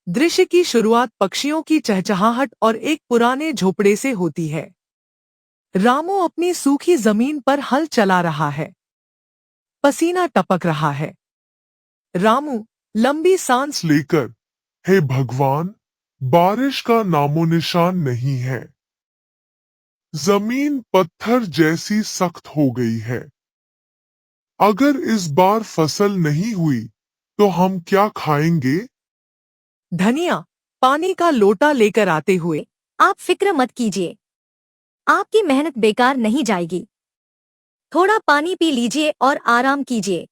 दृश्य की शुरुआत पक्षियों की चहचहाहट और एक पुराने झोपड़े से होती है। रामू अपनी सूखी जमीन पर हल चला रहा है। पसीना टपक रहा है। रामू लंबी सांस लेकर, हे भगवान, बारिश का नामोनिशान नहीं है। जमीन पत्थर जैसी सख्त हो गई है। अगर इस बार फसल नहीं हुई तो हम क्या खाएंगे? धनिया पानी का लोटा लेकर आते हुए, आप फिक्र मत कीजिए, आपकी मेहनत बेकार नहीं जाएगी। थोड़ा पानी पी लीजिए और आराम कीजिए।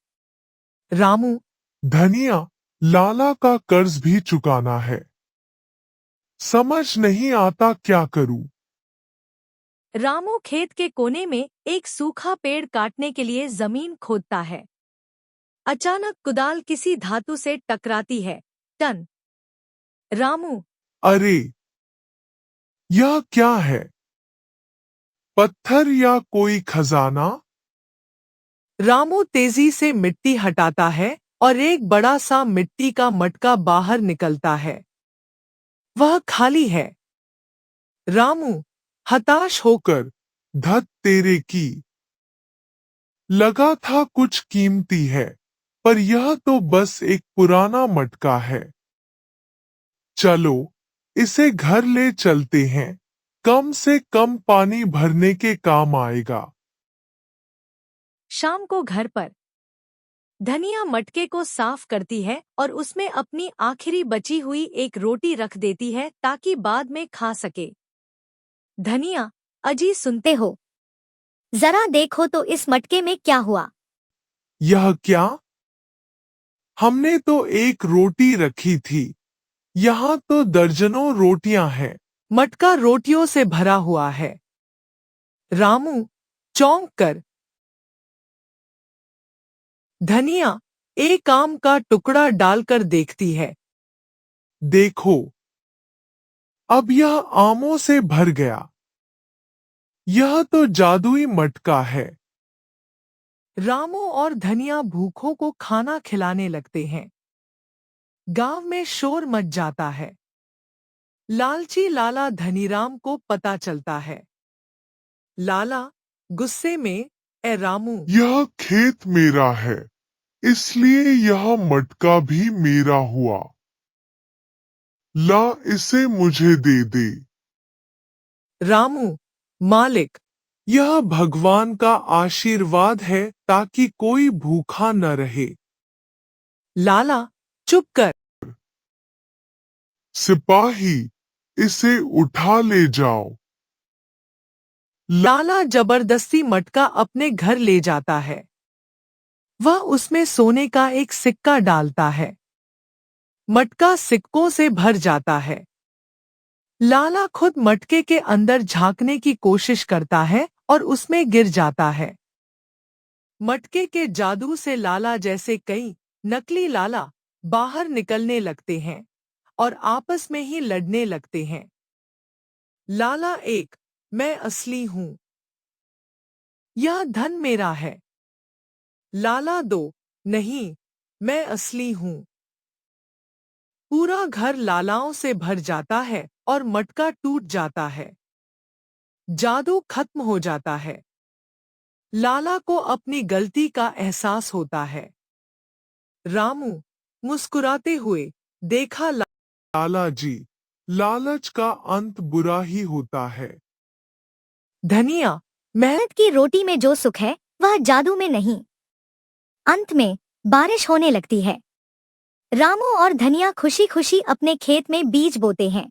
रामू धनिया, लाला का कर्ज भी चुकाना है। समझ नहीं आता क्या करूं। रामू खेत के कोने में एक सूखा पेड़ काटने के लिए जमीन खोदता है। अचानक कुदाल किसी धातु से टकराती है। टन। रामू अरे, यह क्या है? पत्थर या कोई खजाना? रामू तेजी से मिट्टी हटाता है और एक बड़ा सा मिट्टी का मटका बाहर निकलता है। वह खाली है। रामू हताश होकर, धत तेरे की। लगा था कुछ कीमती है, पर यह तो बस एक पुराना मटका है। चलो, इसे घर ले चलते हैं। कम से कम पानी भरने के काम आएगा। शाम को घर पर धनिया मटके को साफ करती है और उसमें अपनी आखिरी बची हुई एक रोटी रख देती है ताकि बाद में खा सके। धनिया, अजी सुनते हो? जरा देखो तो इस मटके में क्या हुआ। यह क्या? हमने तो एक रोटी रखी थी। यहाँ तो दर्जनों रोटियां हैं। मटका रोटियों से भरा हुआ है। रामू चौंक कर धनिया एक आम का टुकड़ा डालकर देखती है। देखो, अब यह आमों से भर गया। यह तो जादुई मटका है। रामू और धनिया भूखों को खाना खिलाने लगते हैं। गांव में शोर मच जाता है। लालची लाला धनीराम को पता चलता है। लाला गुस्से में, ए रामू, यह खेत मेरा है, इसलिए यह मटका भी मेरा हुआ। ला, इसे मुझे दे दे। रामू मालिक, यह भगवान का आशीर्वाद है ताकि कोई भूखा न रहे। लाला चुप कर। सिपाही, इसे उठा ले जाओ। लाला जबरदस्ती मटका अपने घर ले जाता है। वह उसमें सोने का एक सिक्का डालता है। मटका सिक्कों से भर जाता है। लाला खुद मटके के अंदर झांकने की कोशिश करता है और उसमें गिर जाता है। मटके के जादू से लाला जैसे कई नकली लाला बाहर निकलने लगते हैं और आपस में ही लड़ने लगते हैं। लाला एक, मैं असली हूं। यह धन मेरा है। लाला दो, नहीं, मैं असली हूं। पूरा घर लालाओं से भर जाता है और मटका टूट जाता है। जादू खत्म हो जाता है। लाला को अपनी गलती का एहसास होता है। रामू मुस्कुराते हुए, देखा लाला जी, लालच का अंत बुरा ही होता है। धनिया मेहनत की रोटी में जो सुख है वह जादू में नहीं। अंत में बारिश होने लगती है। रामू और धनिया खुशी खुशी अपने खेत में बीज बोते हैं।